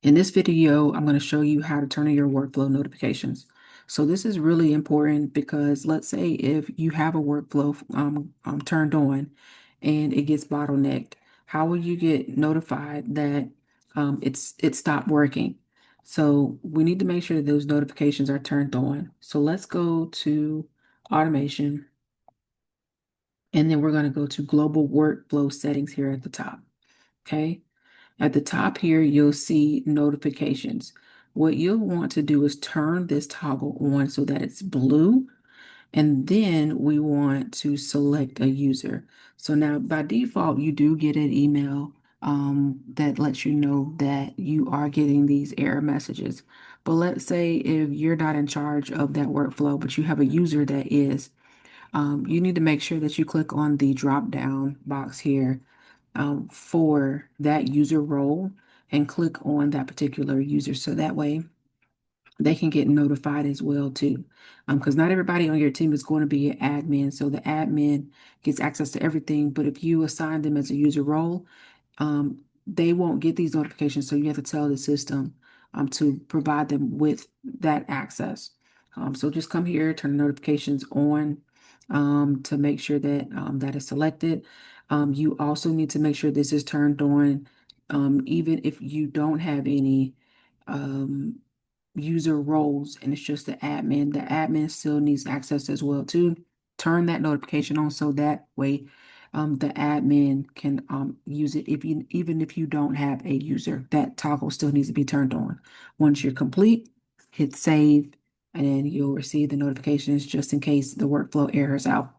In this video, I'm going to show you how to turn on your workflow notifications. So this is really important because let's say if you have a workflow turned on and it gets bottlenecked, how will you get notified that it stopped working? So we need to make sure that those notifications are turned on. So let's go to automation, and then we're going to go to global workflow settings here at the top. Okay. At the top here, you'll see notifications. What you'll want to do is turn this toggle on so that it's blue, and then we want to select a user. So now by default, you do get an email that lets you know that you are getting these error messages. But let's say if you're not in charge of that workflow, but you have a user that is, you need to make sure that you click on the drop down box here for that user role and click on that particular user. So that way they can get notified as well too. Because not everybody on your team is going to be an admin. So the admin gets access to everything. But if you assign them as a user role, they won't get these notifications. So you have to tell the system to provide them with that access. So just come here, turn the notifications on to make sure that that is selected. You also need to make sure this is turned on, even if you don't have any um, user roles and it's just the admin. The admin still needs access as well too. Turn that notification on so that way the admin can use it even if you don't have a user. That toggle still needs to be turned on. Once you're complete, hit save and you'll receive the notifications just in case the workflow errors out.